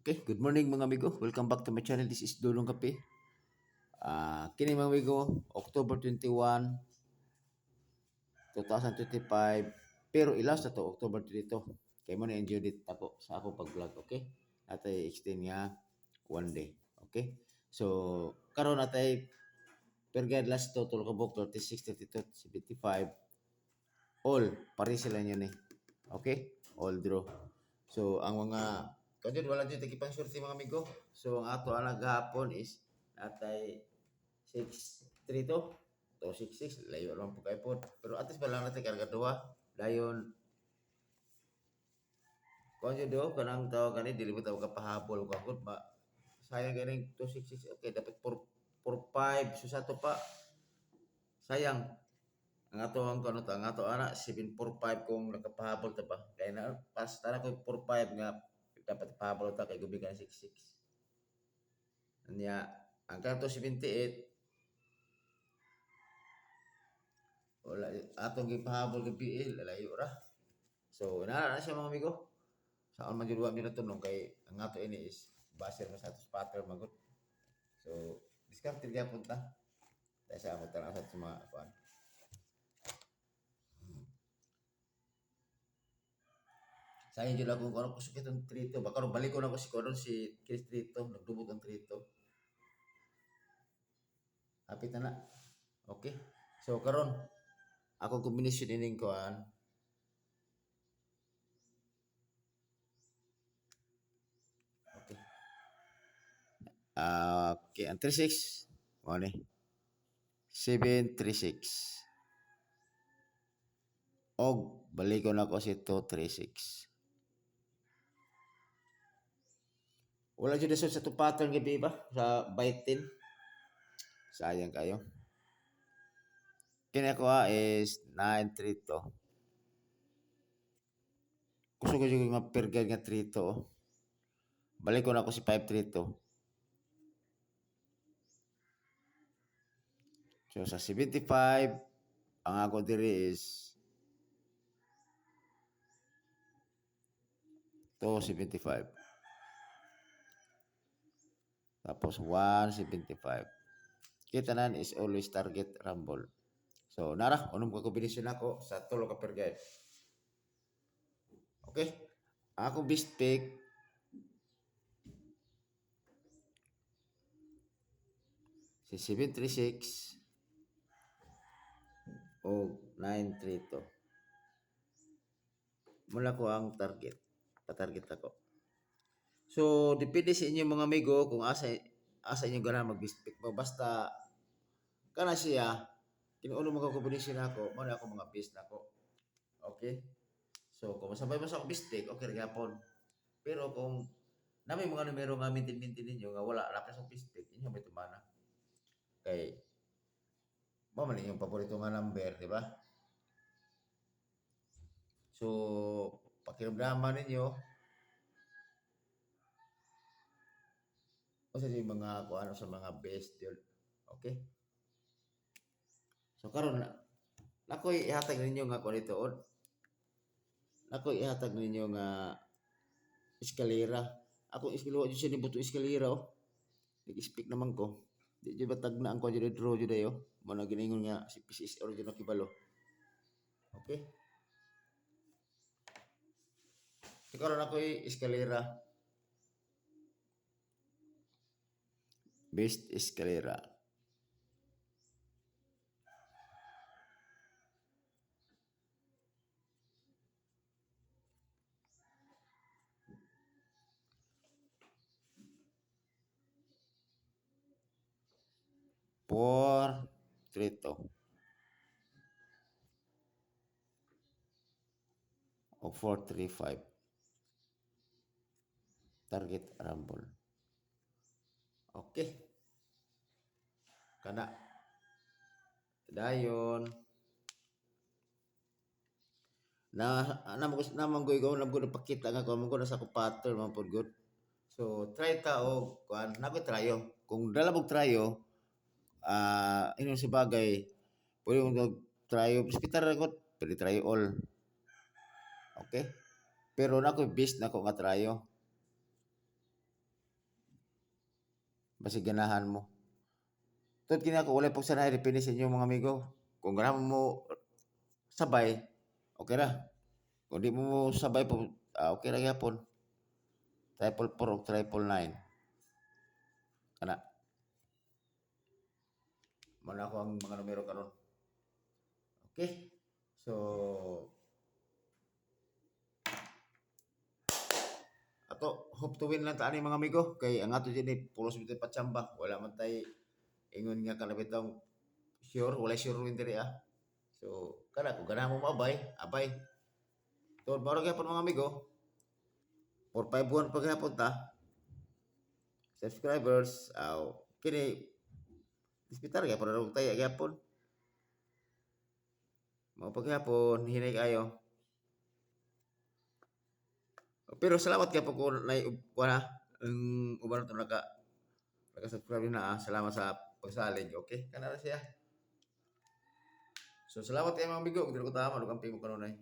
Okay, good morning mga amigo. Welcome back to my channel. This is Dulong Kape. Kini mga amigo, October 21, 2025. Pero ilas na to, October 22. Kaya mo na-enjoy dit ako sa ako pag-vlog, okay? Natay extend nga one day, okay? So, karon natay per guide last to, tulog ka book, 36, 32, 75. All, pare sila nyo ni. Okay? All draw. So, ang mga kanyan wala dito tagipang surti mga amigo. So, ang ato ang naghapon is natay 6-3 to 6-6. Layo lang po kayo po. Pero at least ba lang natin karga duwa. Dayon, kung yun do, kanang tawag kanil, dili mo tawag kapahabol ko ako. Sayang ganing 2-6-6. Okay, dapat 4-5. So, sa to pa, sayang. Ang ato ang ano ta, ang ato ana 745 kung nakapahabol ta ba. Kaya na pas tara ko 45 nga dapat pahabol ta kay gubi ka 66. Anya ang kanto 78 wala atong gipahabol gabi lalayo ra. So na siya mga amigo. Saan man jud wa mi natunong kay ang ato ini is base na sa atos pattern magot. So discard gyapon ta. Dahil sa amo ta sa mga kuan. Sayang jud ako kung ano kusukit ang trito. Baka ron balik ko na ko si Kodon si Chris Trito. Nagdubog ang trito. Hapit na na. Okay. So karon ako combination ining kuan. Okay. Okay, ang 36 mo ni 736. Og balik ko na ko si 236. Wala jud sa to pattern gabi ba sa bite 10. Sayang kayo. Kini ko is 932. Gusto ko yung nga per guide nga 32. Balik ko na ko si 532. So sa 75 ang ako diri is 275. Tapos 175. Kita nan is always target rumble. So nara, unong ko kombinasyon ako sa tulo ka per guide. Okay? Ako best pick si 736 o 932. Mula ko ang target. Pa-target ako. So, depende sa inyo mga amigo kung asa inyo gana mag-best pick mo. Basta, kana siya, kinuuno mga kombinasyon ako, muna ako mga best na ako. Okay? So, kung masabay mo sa ako best pick, okay rin yapon. Pero kung na may mga numero nga mintin-mintin ninyo nga wala lakas sa best pick, inyo may tumana. Kay, mo man inyong paborito nga number, di ba? So, pakiramdaman ninyo, o sa mga kung ano sa mga best yun. Okay? So, karon na, nakoy ihatag ninyo nga kung ito, nakoy ihatag ninyo nga eskalera. Ako eskalera, dyan siya ni buto eskalera, oh. Nag-speak naman ko. Di ba tag na ang ko dyan draw dyan dayo. Mana giningon nga si PCS original kibalo. Okay? So, karon nakoy eskalera. Best eskalera. Por trito. O 435. Target rumble. Okay. Kana. Dayon. Naman ko ikaw na ko napakita nga ko mo na sa ko pattern man pod good. So try ta og kuan na ko tryo. Kung dala mo tryo inon si bagay pwede mo tryo hospital ra ko pwede tryo all. Okay? Pero na ko best na ko nga tryo. Basi ganahan mo. Tut kini ako walay pagsanay depende sa inyo mga amigo. Kung ganahan mo sabay, okay ra. Kung di mo sabay po, okay ra gyapon. Triple 4 o triple 9. Kana, man ako ang mga numero karon. Okay? So, ato hope to win lang ta ani mga amigo kay ang ato dinhi pulos bitaw patsamba. Wala man tay ingon nga kalabitang sure, wala sure win diri ah. So, kana kung ganahan mo maabay, abay. So, maro gyapon mga amigo, for 5 buwan paghapon ta, subscribers, kini hospital gyapon ra og taya gyapon. Mao paghapon hinay kayo. Pero salamat kay po ko na kuha ang uban to naka-subscribe na Salamat sa pagsalig. Okay? Kana ra siya. So salamat kay mga amigo, dili ko tama lugang mo kanunay.